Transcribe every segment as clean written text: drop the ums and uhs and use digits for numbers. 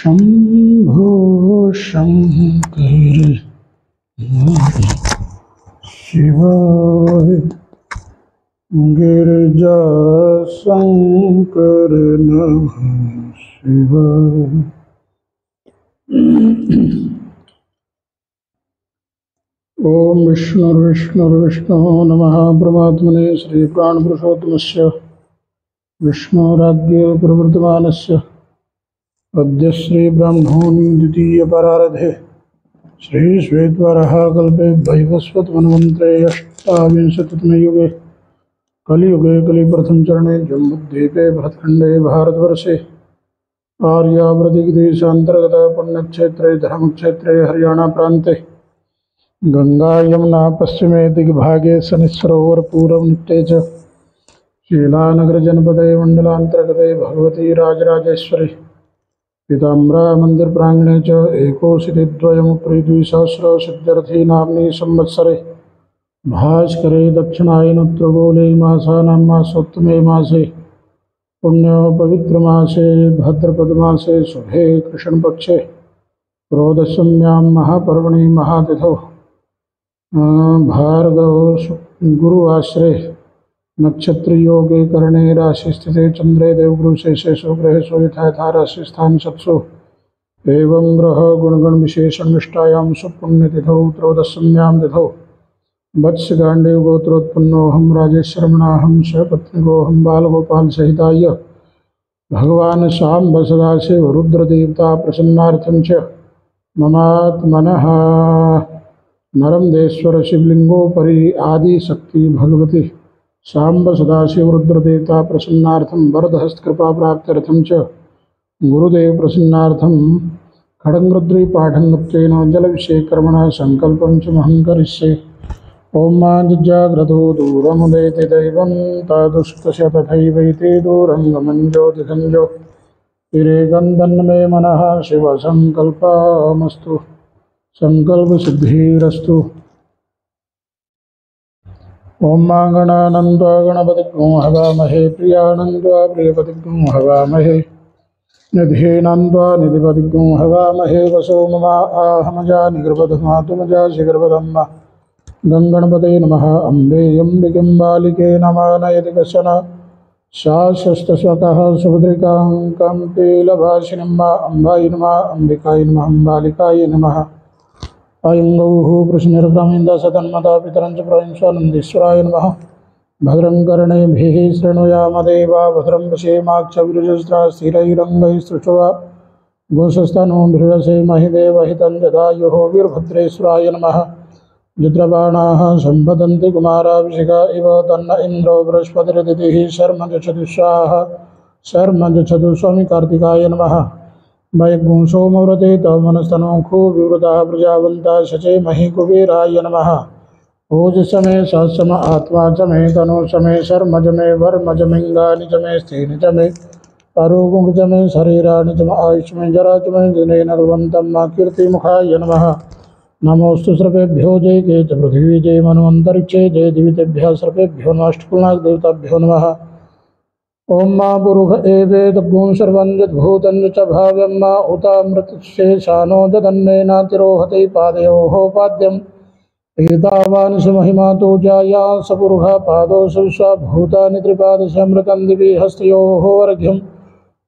शंभो शंकर शिवाय गिरिजा शंकर नमः शिवाय। ओम विष्णुर्विष्णुर्विष्णु नमः परमात्मने श्री प्राणपुरुषोत्तमस्य विष्णुराज्ञ प्रवर्तमानस्य अद्य श्री ब्रह्मणि द्वितीय परारधे श्री श्वेतवराह कल्पे वैवस्वत मनमंत्रे अष्टाविंशतितमे युगे कलियुगे कलिप्रथम चरणे जम्बुद्वीपे भरतखंडे भारतवर्षे आर्यावर्तदेशांतर्गत पुण्यक्षेत्रे धर्मक्षेत्रे हरियाणा प्रांते गंगा यमुना पश्चिमे दिग्भागे शनिसरोवर पूर्व नित्ये च शीलानगर जनपदे मंडलांतर्गते भगवती राजराजेश्वरी पीताम्बरा मंदिर प्रांगणे च एकोशितिद्वयमुपरि द्विसहस्र सिद्ध्यर्थी नाम्नि संवत्सरे भास्करे दक्षिणायनोत्तरगोले मासानां मासोत्तमे मासे पुण्य पवित्र मासे भाद्रपदमासे शुभे कृष्णपक्षे प्रोदशम्यां महापर्वणि महातिथौ भार्गव गुरुवासरे नक्षत्र योगे करणे राशि स्थिते चंद्रे देवगुरु शेषेशो ग्रहेशो यथा यथा राशि स्थान सत्सु एवं ग्रह गुणगण विशेषण निष्ठायां सुपुण्यतिथौ त्रयोदशम्यां तिथौ वत्सगांडीव गोत्रोत्पन्नोऽहं राजेशर्मणाहं सपत्नीकोऽहं बालगोपाल सहिताय भगवान् शाम्ब सदाशिव रुद्रदेवता प्रसन्नार्थं च ममात्मनः नरमदेश्वर शिवलिंगोपरि आदिशक्ति भगवती शाम्ब सदाशिव रुद्रदेवता प्रसन्नार्थं वरदहस्तकृपा प्राप्त्यर्थं च गुरुदेव प्रसन्नार्थं खड्गरुद्री पाठन्नत्वेन जलभिषेकर्मणः संकल्पं च महं करिष्ये। ओम माञ्जाग्रतो दूरमुदेति दैवं तदुष्टस्य तथैवैते दूरं गमं ज्योतिसंजो तिरेगन्धन्मे मनः शिवसङ्कल्पमस्तु संकल्पसिद्धिरस्तु। ओम गणानन्त्वा गणपतिं हवामहे प्रियानन्त्वा प्रियपतिं हवामहे निधीनन्त्वा निधिपतिं हवामहे वसो ममा आहमजा निगर्भधमातुमजा शिगर्भधम्मा गंगणपते नमः अम्बे अम्बिकिं बालिके नमः नयति कश्चन शाश्वतस्वतः सुभद्रिकां कम्पीलभाषिणीं वा अम्बाय नमः अम्बिकाय नमः अम्बालिकाय नमः। अयं गौः कृष्णनिर्ब्रह्मिन्दसतन्मता पितरं च प्रविंशानन्दीश्वराय नमः। भद्रं कर्णेभिः शृणुयाम देवा भद्रं पश्येमाक्षभिर्यजत्रा स्थिरैरङ्गैः सृष्ट्वा गोशस्तनूभिर्यसेमहि देवहितं जदायुः वीरभद्रेश्वराय नमः। जित्रबाणाः सम्पदन्ति कुमाराभिषेका इव तन्न इन्द्रो बृहस्पतिरदितिः शर्म जच्छतु स्वामी कार्तिकाय नमः। वैगुं सोमव्रते तव मनस्तनोखो विवृता प्रजावन्ता शचे महि कुबेराय नमः। ओजस मे सहस्रम आत्मा च मे तनु च मे शर्म च मे वर्म च मिङ्गानि च मे स्थेनि च मे आरोग्यं च मे शरीराणि च मे आयुष् मे जरा च मे जनेन कुर्वन्तं मा कीर्तिमुखाय नमः। नमोस्तु सर्पेभ्यो जय के च पृथिवी जय मन्वन्तरिक्षे जय दिवितेभ्यः सर्पेभ्यो नष्टकुलनागदेवताभ्यो नमः। ओम मा पुरुष एवेदगुं सर्वं यद्भूतं च भाव्यं मा उतामृतशेषानो जदन्नेनातिरोहते पादयोः पाद्यम् एतावान् स महिमा तो जाया सपुरुषः पादौ विश्वभूतानि त्रिपादशमृतं दिवि हस्तयोः अर्घ्यं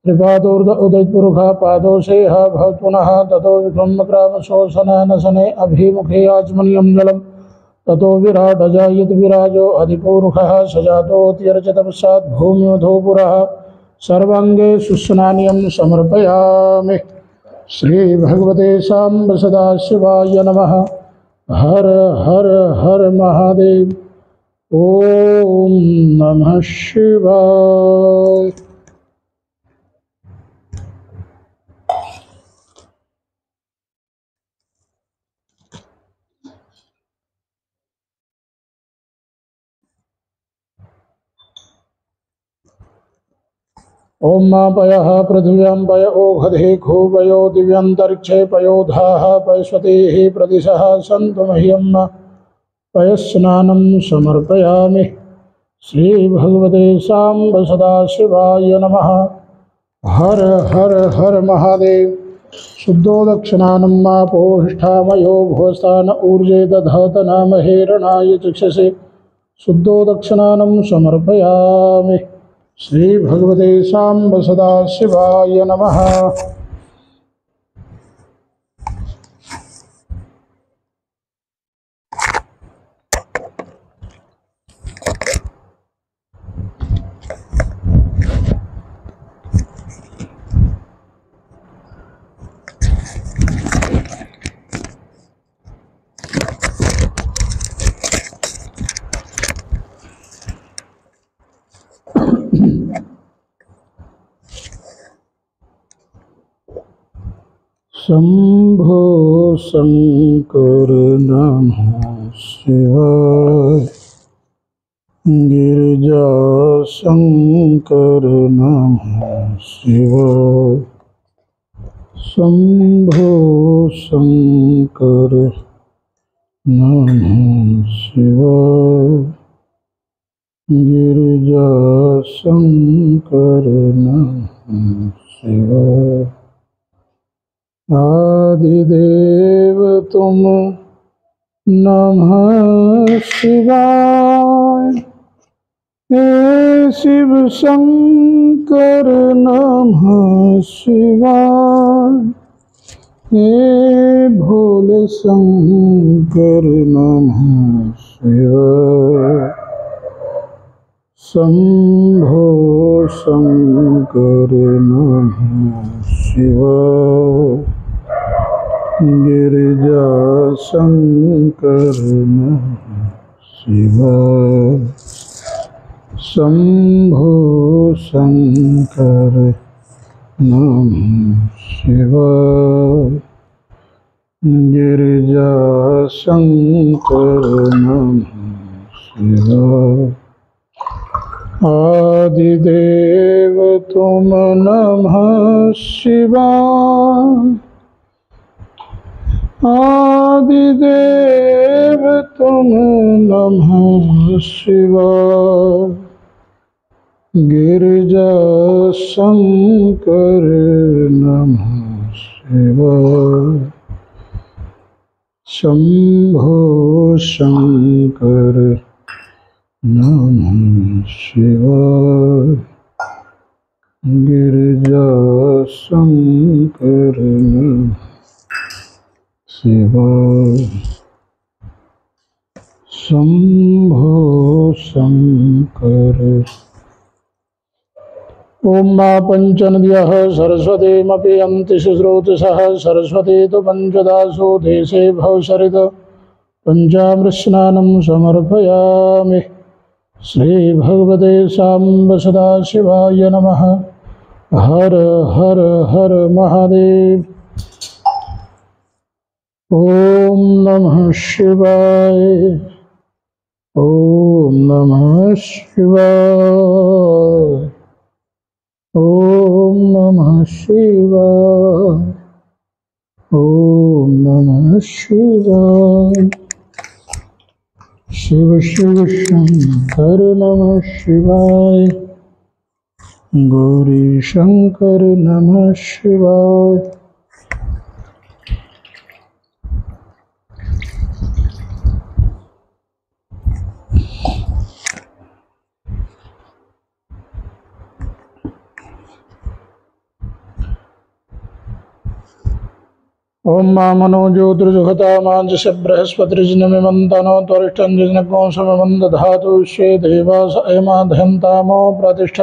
त्रिपादोर्ध उदयपुरुषः पादौ सेह भवत् पुनः ततो विक्रमग्रामशोषणानशने अभिमुखे आचमनीयं जलम् ततो विराट जायत विराजो अधिपुरुषः सजातोऽत्यर्चतपश्चात् भूम्योऽधो पुरः सर्वाङ्गे सुस्नानियं समर्पयामि। श्री भगवते शाम्ब सदाशिवाय नमः। हर हर हर महादेव। ओम नमः शिवाय। ओम मा पयः पृथिव्यां पय ओघधे खूपयो दिव्यन्तरिक्षे पयोधाः पयस्वतीः प्रदिशः सन्तु मह्यं पयस्नानं समर्पयामि। श्री भगवते शाम्ब सदाशिवाय नमः। हर हर हर महादेव। शुद्धो दक्षिणानं मापोहिष्ठामयो भोस्तान ऊर्जे दधात नामहे रणाय चक्षसे शुद्धो दक्षिणानं समर्पयामि। श्री भगवते साम्ब सदाशिवाय नमः। शंभो शंकर नमः शिवाय। गिरिजा शंकर नमः शिवाय। शंभो शंकर नमः शिवाय। गिरिजा शंकर नमः शिवाय। आदिदेव तुम नमः शिवाय। हे शिव शंकर नमः शिवाय। हे भोले शंकर नमः शिवाय। शंभो शंकर नमः शिवाय। गिरिजा शंकर नमः शिवाय। शंभो शंकर नमः शिवाय। गिरिजा शंकर नमः शिवाय। आदिदेव तुम नमः शिवाय। आदिदेव तुम नमः शिवाय। गिरिजा शंकर नमः शिवाय। शंभो शंकर नमः शिवाय। गिरिजा शंकर नमः शिवाय। शंभो शंकर। ओम मा पंचनद्यः सरस्वतीमपि यन्ति शुश्रूतसः सरस्वती तु पंचदासो देशे भवसरित पंचामृतस्नानं समर्पयामि। श्री भगवते साम्ब सदाशिवाय नमः। हर हर हर महादेव। ओम नमः शिवाय। ओम नमः शिवाय। ओम नमः शिवाय। ओम नमः शिवाय। शिव शिव शंकर नमः शिवाय। गौरी शंकर नमः शिवाय। ओम मा मनो ज्योतिर्जुहता मांजस बृहस्पतिर्जनमिमन्तनो त्वरिष्ठञ्जनकोशमिमं दधातु विश्वे देवास अयमाधयन्तामो प्रतिष्ठ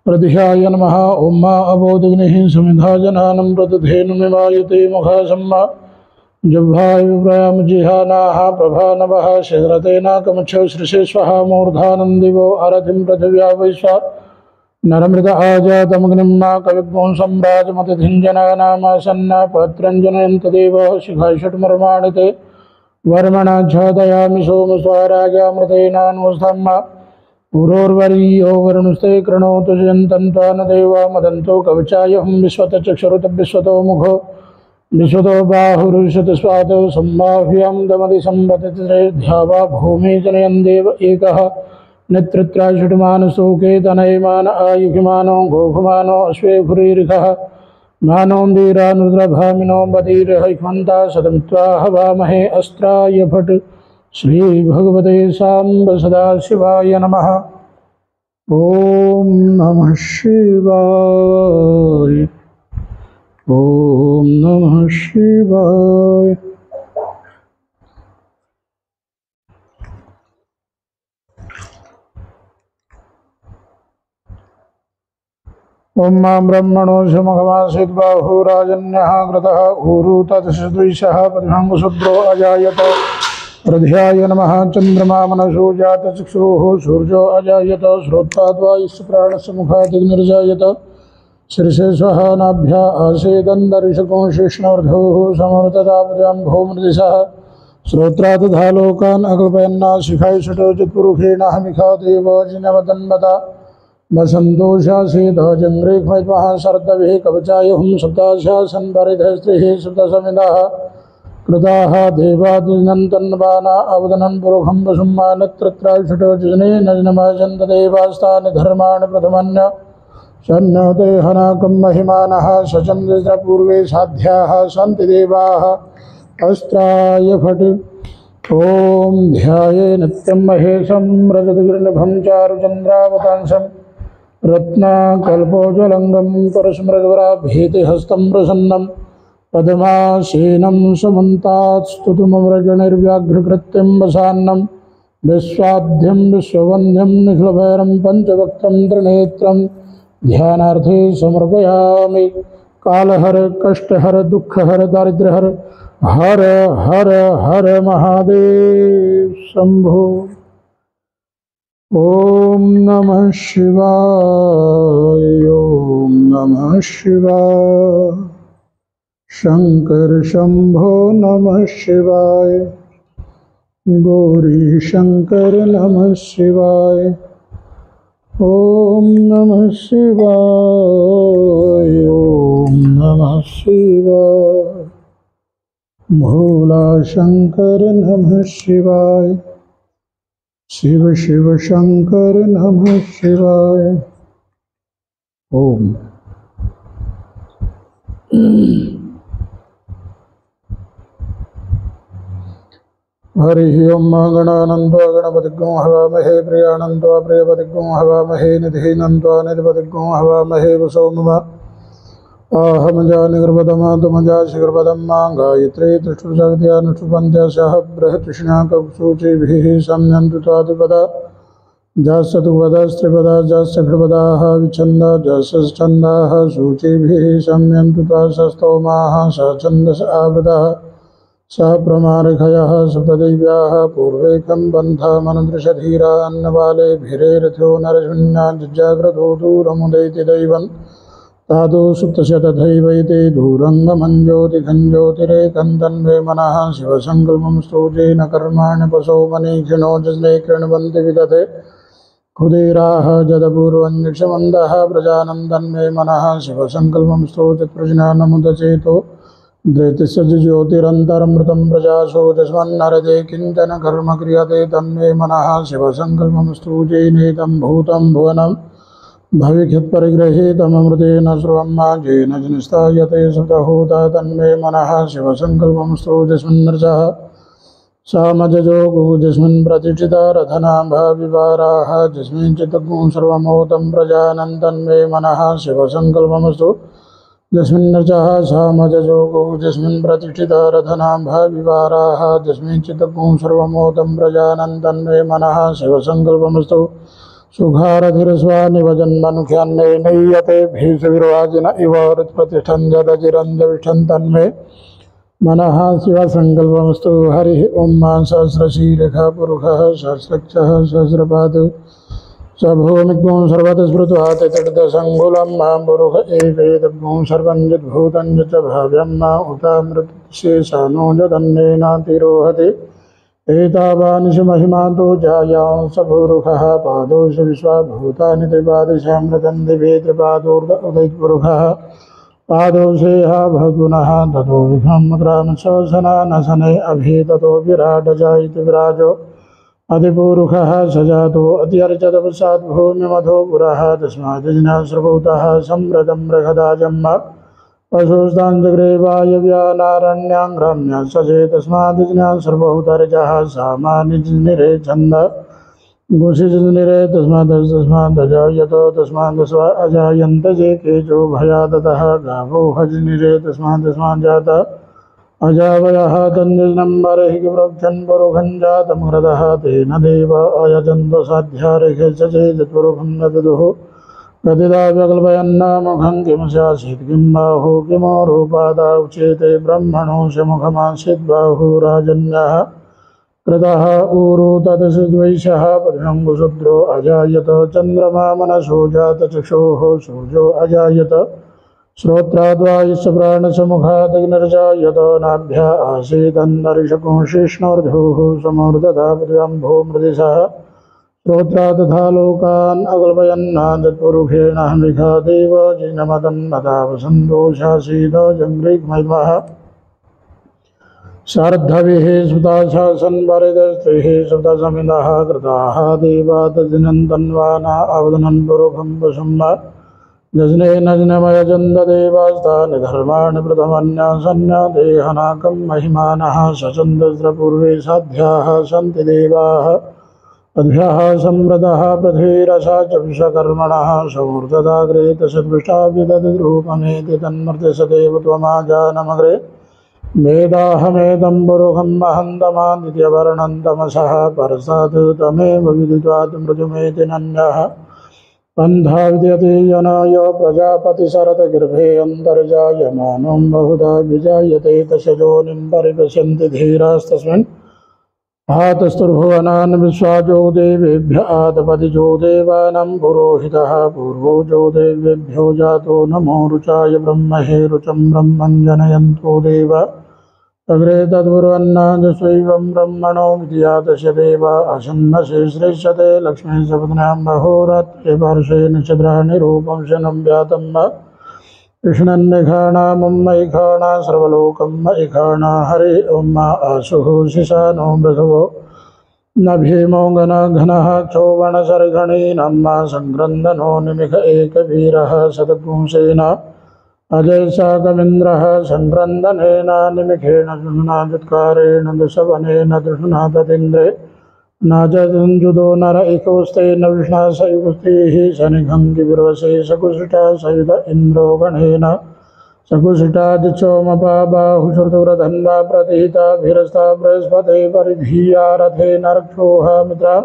प्रतिहाय नमः। ओम मा अबोधिग्निः समिधा जनानं प्रतिधेनुमिमायते मुखासम्मा जह्वाय विप्रयाम जिहानाः प्रभा नभः शीघ्रतेनाकमच्छ श्रीशे स्वः मूर्धानन्दिवो अरथिं पृथिव्या वैश्वा नरमृत आजातमग्निं मा कविग्ं सम्राजमतिथिञ्जनानामासन्न पत्रञ्जनयन्तदेव शिखाषट्मर्माणि ते वर्मणाच्छादयामि सोमस्वाराजामृतेनानुस्थम् पुरोर्वर्यो वरुणस्ते कृणोतु जयन्तं न देवा मदन्तो कवचायहं विश्वतचक्षुरुतविश्वतो मुखो विश्वतो बाहुरुष्यति स्वातो सम्बाह्यं दमति सम्पतिर्ध्या वा भूमि जनयन् देव एकः नेतृत्राषुटमानसोके तनयमान आयुषमानो गोभमानो अश्वे भुरीरिखः मानो वीरानुद्रभामिनो बधिरहैमन्ता सदमित्वा हवामहे अस्त्राय भट। श्रीभगवते साम्ब सदाशिवाय नमः। ओम नमः शिवाय। ओम नमः शिवाय। ओम मां ब्रह्मणो सुमघमासीत् बाहुराजन्यः कृतः ऊरु तत्सद्विषः पद्मङ्गुशुद्रो अजायत। हृदयाय नमः। चन्द्रमा मनसो जातचक्षुः सूर्यो अजायत। श्रोत्राद्वायुस्य प्राणस्य मुखादग्निर्जायत। शीर्षे स्वः नाभ्या आसीदन्तरिषको शिष्णोर्धौः समवर्तताभ्यां भौमृदिशः। श्रोत्रादधा लोकान् अकल्पयन्नासिकाय षटोचित्पुरुषेणाहमिखादेव जिनवदन्वता। वसन्तोषासीद जङ्ग्रेख्मैत्मः शरद्भिः कवचाय हुं सप्ताशासन् परिधः स्त्रीः सप्तसमिधः कृताः देवादिनन्तन्वाना अवदनं पुरुखं वसुम्मानत्रत्राषटोजने नजनमजन्त देवास्तानि धर्माणि प्रथमन्य सन्नते हनाकं महिमानः सचन्द्रपूर्वे साध्याः सन्ति देवाः अस्त्राय फट्। ॐ ध्याये नित्यं महेशं रजतगिरिनिभं चारुचन्द्रावतांसं रत्नाकल्पोज्ज्वलङ्गं परस्मृगवराभीतिहस्तं प्रसन्नं पद्मासीनं सुमन्तात् स्तुतिमव्रजनिर्व्याघ्रकृत्यं वसान्नं विश्वाद्यं विश्ववन्द्यं निखिलभैरं पञ्चवक्त्रं त्रिनेत्रं ध्यानार्थे समर्पयामि। कालहर कष्टहर दुःखहर दारिद्र्यहर हर हर हर महादेव शंभो। ओम नमः शिवाय। ओम नमः शिवाय। शंकर शंभो नमः शिवाय। गौरी शंकर नमः शिवाय। ओम नमः शिवाय। ओम नमः शिवाय। भोला शंकर नमः शिवाय। शिव शिव शंकर नमः शिवाय। ओम हरि ओम गणानंदो गणपतिगो हवामहे प्रियानंदो प्रियपतिगो हवामहे निधिनंदो निधिपतिगो हवामहे वसो मम आहमजानिगर्भदमा तुमजाशिगर्भदम्मा गायत्री तृष्टुजगत्यानुष्टुपञ्चशः बृहतृष्णाकसूचिभिः सम्यन्तु त्वादिपदा जास्तुपदा स्त्रिपदा जास्तकृपदाः विच्छन्दा जास्तच्छन्दाः सूचिभिः सम्यन्तु त्वासस्तोमाः सछन्दस आवृतः सह प्रमारिखयः सप्तदेव्याः पूर्वेकं बन्धमनुदृशधीरा अन्नबालेभिरेरथो नरशून्या जज्जाग्रतो दूरमुदैति दैवन् तादो सुप्तस्य तथैवैते दूरङ्गमञ्ज्योतिघञ्ज्योतिरेकं तन्मे मनः शिवसङ्कल्पं स्तोजेन कर्माणि पशो मनीषिणो जस्ने कृण्वन्ति विदधे कुदीराः जदपूर्वञ्जक्षमन्दः प्रजानं तन्मे मनः शिवसङ्कल्पं स्तोचित्प्रज्ञानमुदचेतो धृतिस्य ज्योतिरन्तरमृतं प्रजासो तस्मन्नरते किञ्चन कर्म क्रियते तन्मे मनः शिवसङ्कल्पं स्तोजेनेदं भूतं भुवनं भविष्यत्परिगृहीतममृतेन सर्वं येन जनिष्ठायते सुतहूता तन्मे मनः शिवसङ्कल्पं स्तोजस्मिन्नर्चः सामजो गुजस्मिन् प्रतिष्ठिता रथनाभाविवाराः जस्मिन् चित्तगुं सर्वमोतं प्रजानं तन्मे मनः शिवसङ्कल्पमस्तु जस्मिन्नर्चः सामजो गुजस्मिन् प्रतिष्ठिता रथनाभाविवाराः जस्मिन् चित्तगुं सर्वमोतं प्रजानं तन्मे मनः शिवसङ्कल्पमस्तु सुखारधिरस्वानिभजन्मनुख्यान्ने नय्यते भीषविर्वाजिन इव हृत्प्रतिष्ठं जदजिरञ्जविष्ठं तन्मे मनः शिवसङ्कल्पमस्तु। हरिः ॐ सहस्रशीर्षः पुरुषः सहस्रक्षः सहस्रपाद स भूमिग्ं सर्वतः स्मृत्वा तितडसङ्गुलं मां पुरुष एवेदग्ं सर्वं यद्भूतं च भाव्यं मा उतामृतशेषानो यदन्नेनातिरोहति एतावानिषु महिमातो जायां स पुरुषः पादोषु विश्वभूतानि त्रिपादशामृतं दिवे त्रिपादोर्ध उदयपुरुषः पादोषेह भगुनः ततो विघ्नमुद्रामशोषणानशने अभीततो विराटजायति विराजो अधिपुरुषः सजातो अत्यर्चतपश्चात् भूमिमधो पुरः तस्मात् जिनः सर्वभूतः सम्रतं बृहदाजम् पशुस्ताञ्चक्रे वायव्यानारण्यां रम्य सचे तस्मादिज्ञा सर्वभूतरिजः सामान्यनिरे छन्द घोषिजनिरे तस्मादजायतो तस्मादस्व अजायन्त जे केचो भयादतः गावो हजनिरे तस्मादस्माज्जात अजावयः तन्निर्नम्बरैः प्रक्षन् पुरुखं जातमृतः तेन देव अयजन्तो साध्यारिहे सचेदत्पुरुखं नददुः कतिदा व्यकल्पयन्नामुखं किं स्यासीत् किं बाहु किमो रूपादाव चेते ब्रह्मणो च मुखमासीत् बाहु राजन्यः कृतः ऊरु तदसद्वैषः पद्मङ्गुशूद्रो अजायत चन्द्रमा मनसो जातचक्षुः सूर्यो अजायत श्रोत्राद्वायुश्च प्राणस्य मुखादग्निर्जायत नाभ्या आसीदन्तरिक्षपुंशिष्णोर्धुः समूर्धता पृथिव्याम्भो मृदिशः श्रोत्रा तथा लोकान् अकल्पयन्नादत्पुरुषेण विघादेव जिनमदन्मदावसन्तोषासीद जङ्घ्रिग्मैद्मः सार्धभिः सुताशासन्वरितस्त्रिः सुतसमिदः कृताः देवा तज्जिनन्तन्वाना अवदनं पुरुखं पशुम्ब जज्नेन जिनमयजन्ददेवास्तानि धर्माणि प्रथमन्यासन्या देहनाकं महिमानः सचन्दस्रपूर्वे साध्याः सन्ति देवाः अद्भ्यः संवृतः पृथ्वीरसा च विश्वकर्मणः सौर्धदाग्रे तसदृष्टा विदद्रूपमेति तन्मर्त्यसदेव त्वमाजानमग्रे वेदाहमेदं पुरुखं महन्तमादित्यवर्णं तमसः परसात् तमेव विदित्वात् मृदुमेति नन्यः पन्था विद्यते यनाय प्रजापतिशरतगर्भे अन्तर्जायमानो बहुधा विजायते तशजोनिं परिपश्यन्ति धीरास्तस्मिन् आतस्तुर्भुवनान् विश्वाजो देवेभ्य आतपतिजो देवानां पुरोहितः पूर्वो जो देवेभ्यो जातो नमो रुचाय ब्रह्महे रुचं ब्रह्मं जनयन्तो देव अग्रे तद्ब्रुवन्नादस्वैवं ब्रह्मणो विद्यातस्य देव असन्नसे श्रेष्ठते लक्ष्मी सपत्न्यां बहोरात्रे पार्श्वे नक्षत्राणि रूपं शनं व्यातं कृष्णन्निघाणामयिघाणा सर्वलोकं मयिघाणा हरे ॐ आशुः शिशानो मृगवो न भीमो घनः क्षोभणसर्गणीनं सङ्क्रन्दनो निमिष एकवीरः शतपुंसेन अजयशाकमिन्द्रः सङ्क्रन्दनेन निमिषेण दृढुनादुत्कारेण दुःसवनेन दृढुना तदिन्द्रे नाजजुदो नर एकौस्तेन विष्णा सयुस्तिः शनिघं विवरवसे सकुशिटा सयुध इन्द्रो गणेन सकुशिटादिचोमपा बाहुश्रुतुरधन्वा प्रतिहिताभिरस्ता बृहस्पते परिधीया रथेन रक्षोः मित्रा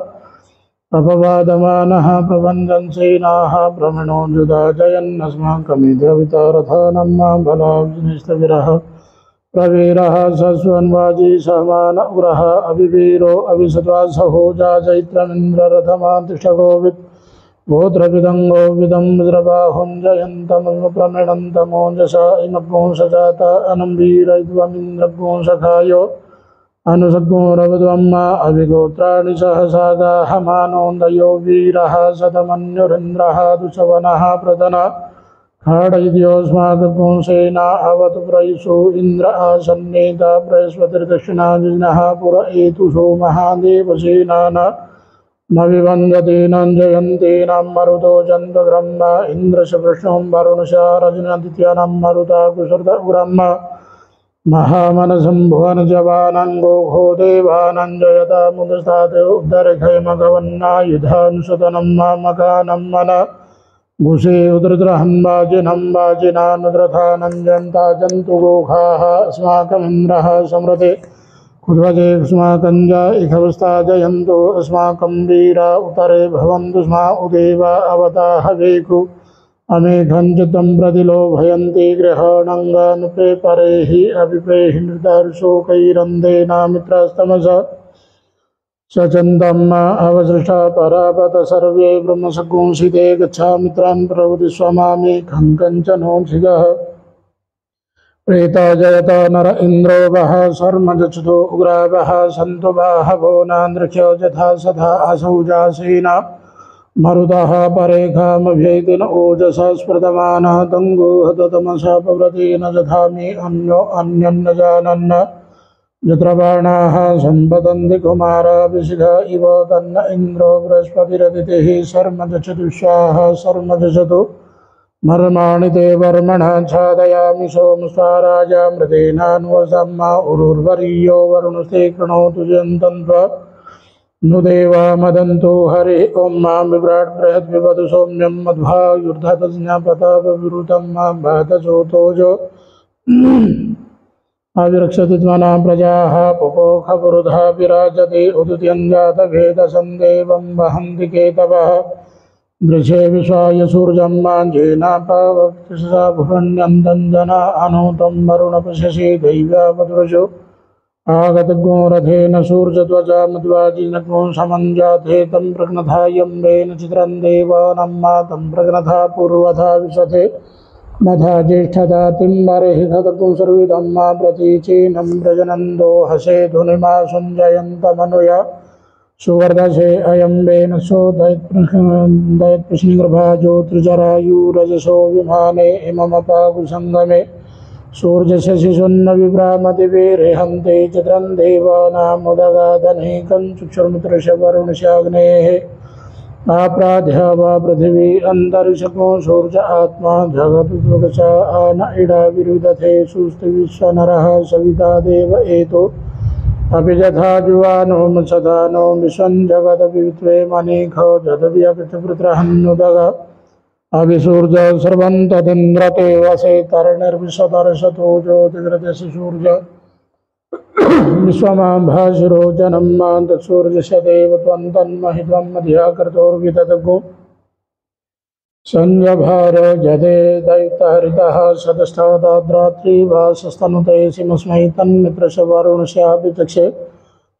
अपवादमानः प्रबन्धनसेनाः प्रमिणो जुदा जयन्नस्माकमिदवितारथानं मां बलाब्जनिस्तविरः प्रवीरः सस्वन्वाजी समान उग्रः अभिवीरो अभिसत्वासहोजा चैत्रमिन्द्ररथमातिष्ठगोवित् गोत्रविदङ्गो विदं वज्रबाहुं जयन्तमप्रमिणन्तमोजसा इमपुंसजात अनम्बीरैद्वमिन्द्रपुंसखायो अनुसद्गोरवद्वम्मा अभिगोत्राणि सहसागाः मानोन्दयो वीरः शतमन्युरिन्द्रः दुःसवनः प्रदन खाडयित्योऽस्माकपुंसेना अवतु प्रयिषु इन्द्र आसन्नेता बृहस्पतिर्दक्षिणाजिनः पुर एतुषो महादेवसेनानमविवन्दतीनां जयन्तीनां मरुतो चन्द्रब्रह्म इन्द्रश वृष्णुं वरुणशा रजनादित्यानां मरुता कुसृत उग्रह्म महामनसं भुवनजवानाङ्गो घो देवानां जयतामुदस्तात् उद्धरखैमघवन्नायुधानुसतनं मामकानं मन भूषे उदृद्रहम्बाजिनम्बाजिनानुद्रथानं जन्ता जन्तु गोखाः अस्माकमिन्द्रः समृते कुध्वजे अस्माकं इखवस्ता जयन्तु अस्माकं वीरा उतरे भवन्तु स्मा उदेवा अवताः वेकु अमेघं च तं प्रतिलोभयन्ति गृहाणङ्गानुपे परेः अभिपेहि नृतार्शोकैरन्देनामित्रस्तमस सचन्दम् अवसृष्टा परापत सर्वे ब्रह्मसकुंसिते गच्छामित्रान् प्रवृत्ति कञ्चनोऽधिगः प्रेता जयता नर इन्द्रो वः शर्मजच्छतो उग्रावः सन्तु बाहवो नान्द्रख्यो यथा सथा असौ जासेना मरुतः परेखामभ्यैतिन ओजसा स्मृतमानः तङ्गुहततमसा पव्रतेन दधामि अन्यो अन्यं न जानन् यत्र बाणाः सम्पतन्ति कुमाराभिषिखा इव तन्न इन्द्रो बृहस्पतिरदितिः शर्मजच्छतुष्याः शर्मजच्छतु मर्माणि ते वर्मणः छादयामि सोमस्वाराजामृतेनान्वसम् उरुर्वर्यो वरुणस्ते कृणोतु जयन्तं नु देवा मदन्तो हरिः ॐ मां विभ्राट् बृहद्विपदु सौम्यं मध्वायुर्धतज्ञपतापविरुतं मां भरतसोतोजो अविरक्षति त्वनां प्रजाः पुपोखपुरुधा विराजते उदुत्यञ्जातभेदसं देवं वहन्ति केतवः दृशे विश्वाय सूर्यं माञ्जेनापावक्षसा भुवन्यन्तं जना अनूतं वरुणपशसि दैव्यापदृशो आगतगो रथेन सूर्यध्वजा मध्वाजिनगो समञ्जाते तं प्रघ्नधायं वेन चित्रं देवानं मातं प्रघ्नधा पूर्वथा विशते मधा ज्येष्ठदातिं बर्हिषदगुं सर्विदं मा प्रतीचीनं व्रजनन्दो हसे धुनिमा सुञ्जयन्तमनुया सुवर्धसे अयं वेन सो दैत्पृश्निगर्भा ज्योतिर्जरायुरजसो विमाने इममपाकुसङ्गमे सूर्यशशिशुन्न विभ्रामतिभिर्हन्ते चित्रं देवानामुदगादनेकं चक्षुर्मित्रशवरुणशाग्नेः आप्राध्या वा पृथिवी अन्तरिक्षको सूर्य आत्मा जगत्सुखस आन इडा विरुदथे सुस्ति विश्वनरः सविता देव एतो अपि यथा जुवानो सदानो विश्वं जगदपित्वे मनीख जदव्यपितृहन्नुदग अभिसूर्य सर्वं तदिन्द्रते वसे तरणिर्विशतर्षतो ज्योतिकृतस्य सूर्य विश्वमाभाशिरोचनं मां तत्सूर्यस्य त्वं तन्महित्वं मध्या कर्तोर्विततगो संजभार जदे दैत्यहरितः सदष्टादाद्रात्रिवासस्तनुते सिमस्मै तन्मित्रशवरुणस्यापि चक्षे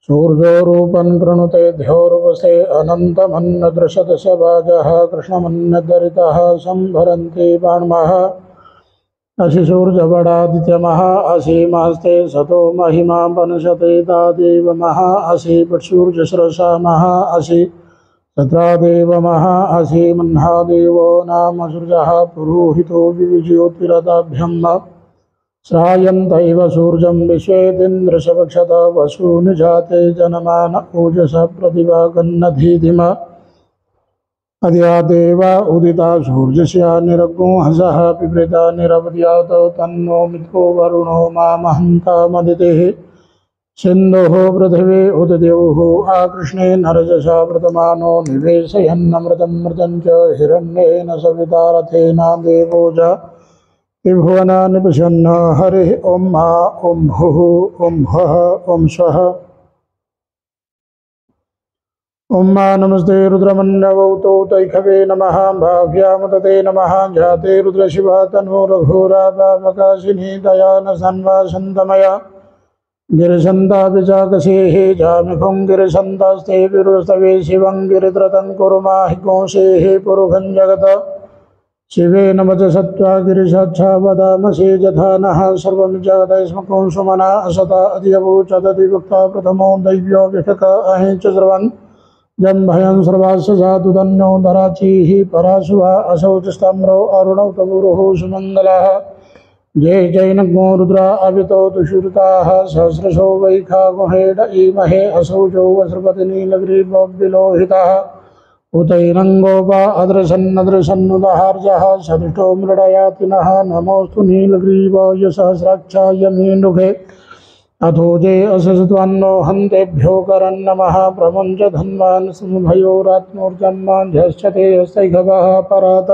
सूर्यो रूपं कृणुते ध्योर्वसे अनन्तमन्नदृशदशभाजः कृष्णमन्नदरितः संभरन्ति बाण्मः असि सूर्यवडादित्यमः असि मास्ते सतो महिमा पनुषते तादेव महा असि पट्सूर्यस्रसा महा असि तत्रादेव महा असि मह्नादेवो नाम सूर्यः पुरोहितो विविज्योतिरदाभ्यं श्रायन्तैव सूर्यं विश्वेदिन्द्रशवक्षत वसूनि जाते जनमान ओजस प्रतिभागन्नधीधिम अद्या देवा उदिता सूर्यस्य निरग्नो हसः पिबृता निरवद्यात तन्नो मित्रो वरुणो मामहन्तामदितिः सिन्धुः पृथिवी उदद्योः आकृष्णे नरजसा व्रतमानो निवेशयन्नमृतं मृतं च हिरण्येन सविता रथेना देवो च त्रिभुवनानि पश्यन् हरिः ॐ मा ॐ भुः ॐ भः ॐ स्वः ॐ मा नमस्ते रुद्रमन्यवौतौ तैखवे नमः भाव्यामतते नमः जाते रुद्रशिवा तनो रघोरा पावकाशिनी दयानसन्वासन्तमया गिरिशन्तापि चाकसेः जामिखुं गिरिशन्तास्ते विरुस्तवे शिवं गिरित्रतं कुरुमाहि गोंसेः पुरुखं जगत शिवे नमः सत्त्वा गिरिशाच्छा वदामसि यथा नः सर्वं जगतस्मकं सुमना असता अधियवोचदति वक्ता प्रथमो दैव्यो विफक अहिं च सर्वन् जं भयं सर्वास्य साधु तन्नो धराचीः पराशुवा असौ च स्तम्रो अरुणौ तमुरुः सुमङ्गलः जय जैनग्नो रुद्रा अवितो दुषुताः सहस्रशो वैखागुहेड ईमहे असौ जो वस्रपतिनीलग्रीवोऽविलोहितः उतैरङ्गोपा अदृशन्नदृशन्नुदहार्यः सदृष्टो मृडयातिनः नमोऽस्तु नीलग्रीवाय सहस्राक्षाय मीनुखे अथोजे अससत्वन्नो हन्तेभ्यो करन्नमः प्रमुञ्च धन्वान् समभयोरात्मोर्जन्मान्ध्यश्चते हस्तैघवः परात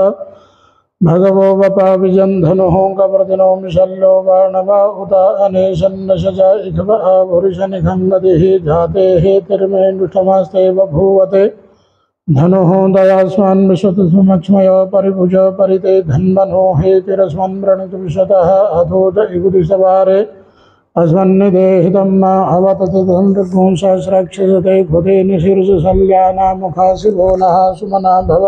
भगवो वपाविजन् धनुः कप्रतिनो मिशल्यो बाणवा उत अनेशन्नशज इघव आभुरिशनिखङ्गतिः जातेः तिर्मेण्डुष्टमास्ते बभूवते धनुः दयास्मान् विश्वतसुमक्ष्मय परिभुज परिते धन्वनो हेतिरस्मन् व्रणितु विशतः अथोज इगुदिसवारे अस्मन्निदेहितं मा अवतति सहस्राक्षसते घुते निशीर्षशल्यानामुखासिभो नः सुमना भव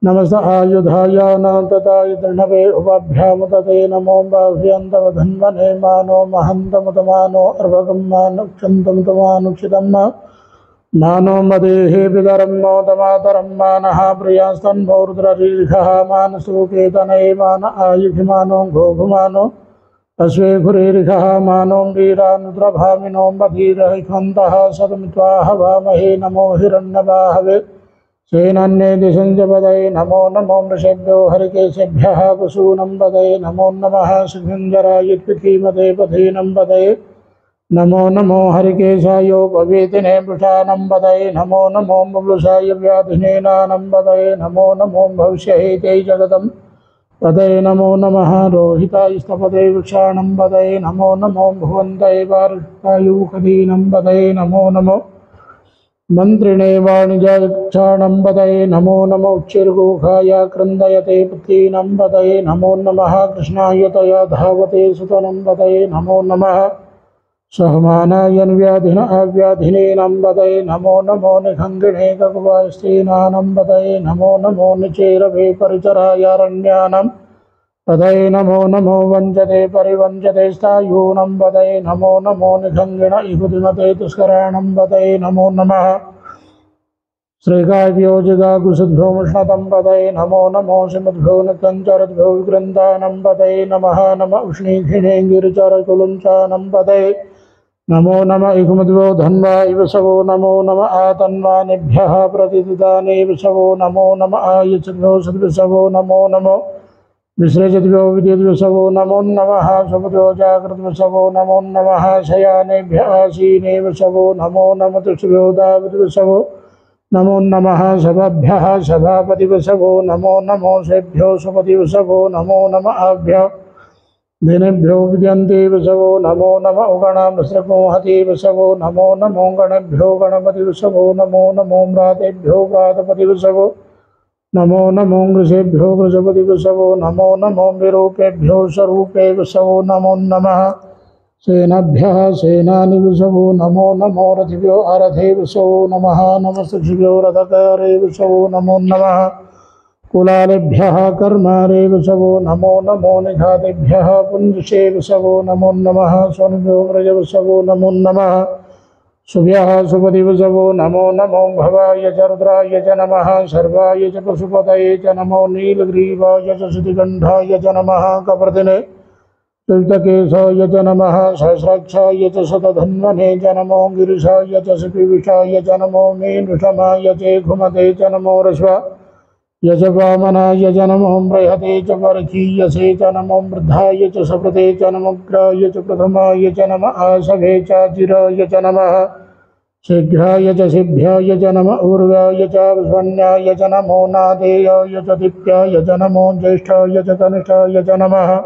नमस्त आयुधाय न तताय तृणवे उपाभ्यामुतते नमो बाह्यन्तवधन्वने मानो महन्तमुतमानो अर्भगं मानुक्षन्तमुतमानुक्षितं मानो मदेहे पितरं मोदमातरं मानः प्रियास्तन्भोरुद्ररीर्घः मानसूकेतने मान आयुधिमानो घोघुमानो अश्वे घुरेरिघः मानो वीरानुद्रभामिनो मधीरहिखन्तः सदमित्वा हवामहे नमो हिरण्यवाहवे सेनान्ये दिशञ्जपदये नमो नमो वृषेभ्यो हरिकेशेभ्यः पशूनं पदये नमो नमः सिंहञ्जराय पृथ्वीमते पथीनं पदये नमो नमो हरिकेशायोपवीतिने वृषानं पदये नमो नमो बबलुषाय व्याधिनेनानं पदये नमो नमो भविष्यहेते जगतं पदये नमो नमः रोहितायस्तपदये वृक्षाणं पदये नमो नमो भुवन्तये वारुषायूखदीनं पदये नमो नमो मंत्रिणे वाणिज्यक्षाणं पदये नमो नमो उच्चिर्गोखाय क्रन्दयते पृथ्वीनं पदये नमो नमः कृष्णाय तया धावते सुतनं पदये नमो नमः सहमानाय व्याधिनेनं पदये नमो नमो निखङ्गिणे ककुवास्तीनानं पदये नमो नमो निचेरभे परिचरायारण्यानं पदये नमो नमो वञ्चते परिवञ्चते स्थायूनं पदये नमो नमो निखङ्गिण इहुतिमते तुष्कराणं पदये नमो नमः श्रीकाभ्यो जिगाकुशद्भ्यो मुष्णतं पदये नमो नमो सिमद्भ्यो निकञ्चरद्भ्यो विग्रन्थानं पदये नमः नम उष्णीखिणे गिरिचरकुलुञ्चानं पदये नमो नम इहुमद्भ्यो धन्वा इवसवो नमो नम आतन्वानिभ्यः प्रतिदिदाने विसवो नमो नम आयचद्भ्यो सद्विसवो नमो नमो विसृजद्भ्यो विद्युद्विसवो नमो नमः सुमद्भ्यो जागृद्विसवो नमो नमः शयानेभ्य आसीने विसवो नमो नम तुष्भ्यो दाविद्विसवो नमो नमः सभाभ्यः सभापतिविसवो नमो नमो सेभ्यो सुपतिविसवो नमो नम आभ्य दिनेभ्यो विद्यन्ते विसवो नमो नम उगणमसृको हते विसवो नमो नमो गणेभ्यो गणपतिविसवो नमो नमो म्रातेभ्यो व्रातपतिविसवो नमो नमो गृषेभ्यो गृषपतिविसवो नमो नमो विरूपेभ्यो स्वरूपे विसवो नमो नमः सेनाभ्यः सेनानिविसवो नमो नमो रथिभ्यो अरथे विसवो नमः नमस्तुभ्यो रथकारे विसवो नमो नमः कुलालेभ्यः कर्मारे विसवो नमो नमो निघातेभ्यः पुंजसे विसवो नमो नमः स्वनुभ्यो व्रजविसवो नमो नमः शुभ्यः सुपतिविसवो नमो नमो भवाय च रुद्राय च नमः सर्वाय च पशुपतये च नमो नीलग्रीवाय च श्रुतिकण्ठाय च नमः कपर्दिने युक्तकेशाय च नमः सहस्राक्षाय च शतधन्वने च नमो गिरिशाय च शिपिविषाय च नमो मीनृषमाय च घुमते च नमो रश्वाय च वामनाय च नमो बृहते च वर्खीयसे च नमो वृद्धाय च सप्रते च नमोग्राय च प्रथमाय च नम आसभे च चिराय च नमः शीघ्राय च शिभ्याय च नम ऊर्वाय च विस्वन्याय च नमो नादेयाय च दीप्याय च नमो ज्येष्ठाय च कनिष्ठाय च नमः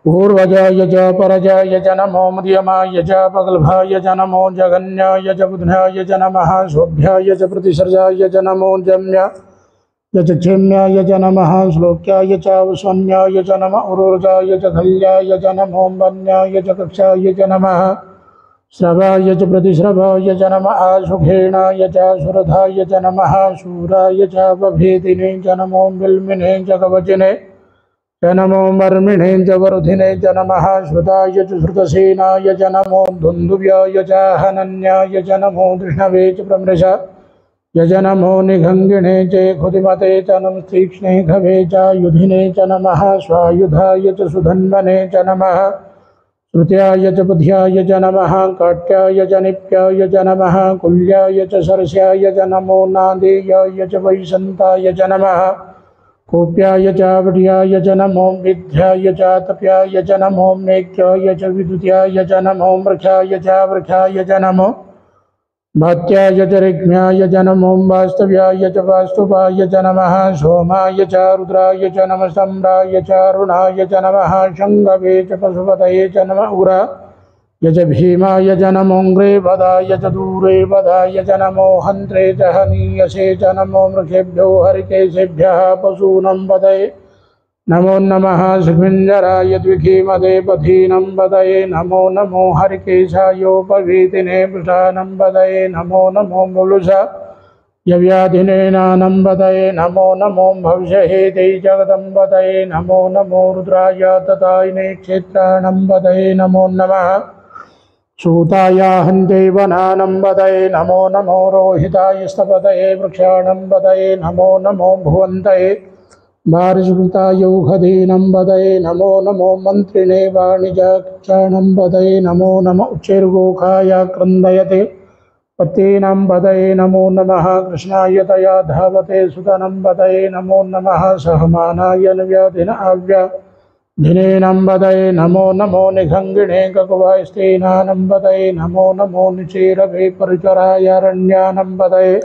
पूर्वजाय च परजाय च नमो मध्यमाय च पगल्भाय च नमो जगन्याय च बुध्नाय च नमः शोभ्याय च प्रतिसर्जाय च नमो जम्याय च क्षेम्याय च नमः श्लोक्याय च वस्वन्याय च नम उरोजाय च खल्याय च नमो वन्याय च कक्षाय च नमः श्रवाय च प्रतिश्रवाय च नम आशुखेणाय च सुरधाय च नमः शूराय च बभेदिने च नमो बिल्मिने च कवचिने च नमो मर्मिणे च वरुधिने च नमः श्रुताय च श्रुतसेनाय च नमो धुन्धुव्याय च हनन्याय च नमो धृष्णवे च प्रमृषाय च नमो निघङ्गिणे च खुदिमते च नमः तीक्ष्णे घवे च युधिने च नमः स्वायुधाय च सुधन्वने च नमः श्रुत्याय च बुद्ध्याय च नमः काट्याय च निप्याय च नमः कुल्याय च सरस्याय च नमो नादेयाय च वैशन्ताय च नमः कोप्याय च वट्याय च नमो विद्याय च तप्याय च नमो मेघ्याय च विद्युत्याय च नमो मृक्षाय च वृक्षाय च नमो भात्याय च ऋग्म्याय च नमो वास्तव्याय च वास्तुपाय च नमः सोमाय च रुद्राय च नमः सम्राय च अरुणाय च नमः शङ्गवे च पशुपतये च नमः उराय च भीमाय च नमो ग्रेवदाय च दूरेवदाय च नमो हन्त्रे च हनीयसे च नमो मृगेभ्यो हरिकेशेभ्यः पशूनं पदये नमो नमः सुखिञ्जराय द्विखीमदे पथीनं पदये नमो नमो हरिकेशायोपवीतिने वृषानं पदये नमो नमो मुलुषाय व्याधिनेनानं पदये नमो नमो भविष्यहेते जगतं पदये नमो नमो रुद्राय तथायिने क्षेत्राणं पदये नमो नमः सूताय हन्ते वनानं पदये नमो नमो रोहितायस्तपदये वृक्षाणं पदये नमो नमो भुवन्तये बारिशुतायौखधीनं पदये नमो नमो मन्त्रिणे वाणिज्यक्षाणं पदये नमो नम उच्चैर्गोखाय क्रन्दयते पत्तीनां पतये नमो नमः कृष्णाय तया धावते सुतनं पतये नमो नमः सहमानाय व्याधिन दिनेनं पतये नमो नमो निखङ्गिणे ककुवास्तीनानं पतये नमो नमो निचीरवे परिचरायारण्यानं पतये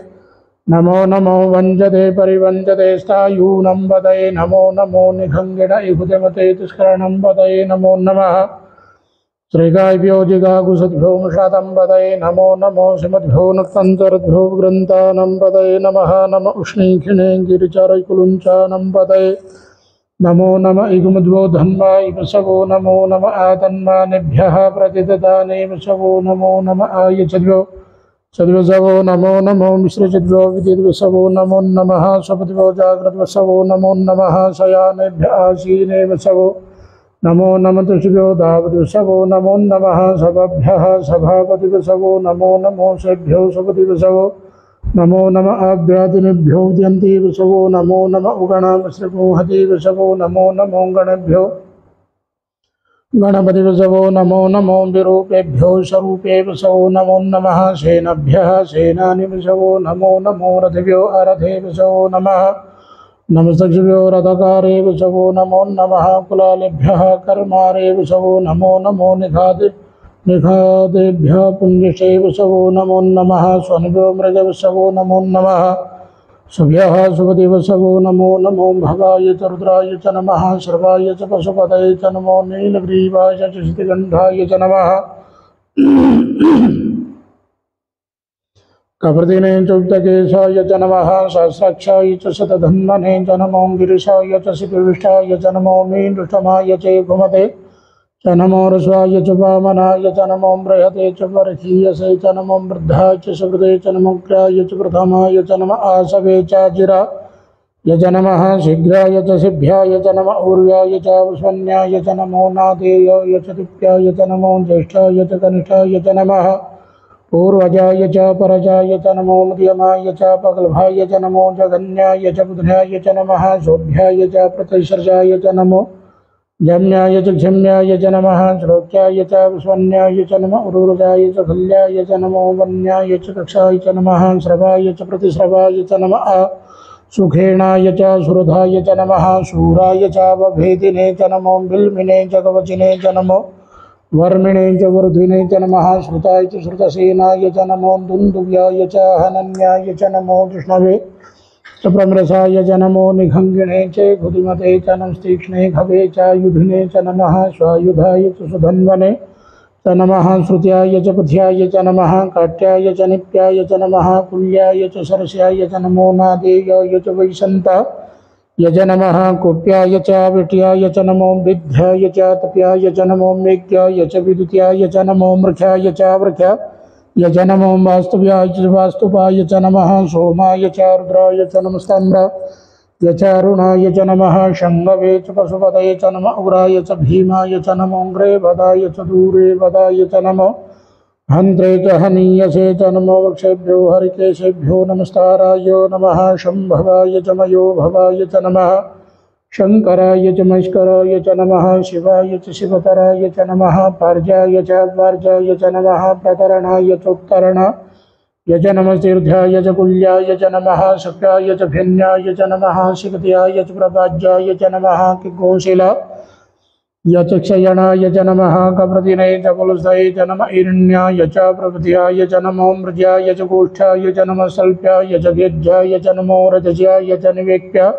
नमो नमो वञ्जते परिवञ्जते स्थायूनं पतये नमो नमो निखङ्गिण इहुतिमते तिष्करणं पतये नमो नमः श्रीगाभ्यो जिगागुसद्भ्यो मुषातं पतये नमो नमो श्रीमद्भ्यो नक्तन्तरद्भ्यो ग्रन्थानं पतये नमः नम उष्णीखिणे गिरिचरैकुलुञ्चानं पतये नमो नम इगुमद्भ्यो धन्मा इवसवो नमो नम आतन्मानेभ्यः प्रतिददाने वसवो नमो नम आयचद्भ्यो सद्वसवो नमो नमो मिश्रचद्भ्यो विदिद्वसवो नमो नमः स्वपतिभ्यो जाग्रद्वसवो नमो नमः शयानेभ्य आसीने वसवो नमो नमः तुषिभ्यो दावद्वसवो नमो नमः सभभ्यः सभापतिवसवो नमो नमो सेभ्यो सपतिवसवो नमो नमः आभ्यादिनेभ्यो उदयन्ति वसवो नमो नमः उगणामश्रिगोहति वसवो नमो नमो गणेभ्यो गणपतिवसवो नमो नमो विरूपेभ्यो स्वरूपे वसवो नमो नमः सेनभ्यः सेनानि वसवो नमो नमो रथिभ्यो अरथे वसवो नमः नमस्तभ्यो रथकारे वसवो नमो नमः कुलालेभ्यः कर्मारे वसवो नमो नमो निखादेभ्यः पुण्यशे वसवो नमो नमः स्वनिभ्यो मृगवसवो नमो नमः शुभ्यः शुभदिवसवो नमो नमो भगाय च रुद्राय च नमः सर्वाय च पशुपतये च नमो नीलग्रीवाय च शितिगन्धाय च नमः कपर्दिने च युक्तकेशाय च नमः सहस्राक्षाय च शतधन्वने च नमो गिरिशाय च शिपिविष्टाय च नमो मीनृषमाय च घुमते च नमो रस्वाय च वामनाय च नमो बृहते च वर्षीयसे च नमो वृद्धाय च सुकृते च नमोग्राय च प्रथमाय च नम आसवे चाजिराय च नमः शीघ्राय च सिभ्याय च नम ऊर्व्याय च वस्वन्याय च नमो नादेयाय च दिप्याय च नमो ज्येष्ठाय च कनिष्ठाय च नमः पूर्वजाय च परजाय च नमो मध्यमाय च पगल्भाय च नमो जगन्याय च बुधाय च नमः शोभ्याय च प्रतिसर्जाय च नमो जम्याय च क्षम्याय च नमः श्लोक्याय च विस्वन्याय च नमः उरुजाय च खल्याय च नमो वन्याय च कक्षाय च नमः श्रवाय च प्रतिश्रवाय च नमः सुखेणाय च सुरधाय च नमः शूराय च वभेदिने च नमो बिल्मिने च कवचिने च नमो वर्मिणे च वरुधिने च नमः श्रुताय च श्रुतसेनाय च नमो दुन्दुव्याय च हनन्याय च नमो विष्णवे च प्रमृषाय च नमो निखङ्गिणे च घुतिमते च नमस्तीक्ष्णे खवे च युधिने च नमः स्वायुधाय च सुधन्वने च नमः श्रुत्याय च पथ्याय च नमः काट्याय च निप्याय च नमः कुल्याय च सरस्याय च नमो नादेयाय च वैशन्ताय च नमः कुप्याय च विट्याय च नमो विद्याय च तप्याय च नमो मेघ्याय च विद्युत्याय च नमो मृख्याय च वृख्याय च नमो वास्तव्याय च वास्तुपाय च नमः सोमाय च रुद्राय च नमस्ताम्राय च अरुणाय च नमः शङ्गवे च पशुपतये च नमः उग्राय च भीमाय च नमो ग्रेवदाय च दूरेवदाय च नमो हन्त्रे च हनीयसे च नमो वृक्षेभ्यो हरिकेशेभ्यो नमस्ताराय नमः शम्भवाय च मयो भवाय च नमः शङ्कराय च महेश्वराय च नमः शिवाय च शिवतराय च नमः पार्जाय च वार्जाय च नमः प्रतरणाय च उत्तरणाय च नमः तीर्थ्याय च कुल्याय च नमः शक्राय च भिन्याय च नमः शिखत्याय च प्रभाज्याय च नमः किग्गोशिलाय च क्षयणाय च नमः कप्रदिने च पुलुसये च नमः हिरण्याय च प्रभृत्याय च नमो मृज्याय च गोष्ठाय च नमः सल्प्याय च गेज्याय च नमो रजस्याय च निवेक्ष्याय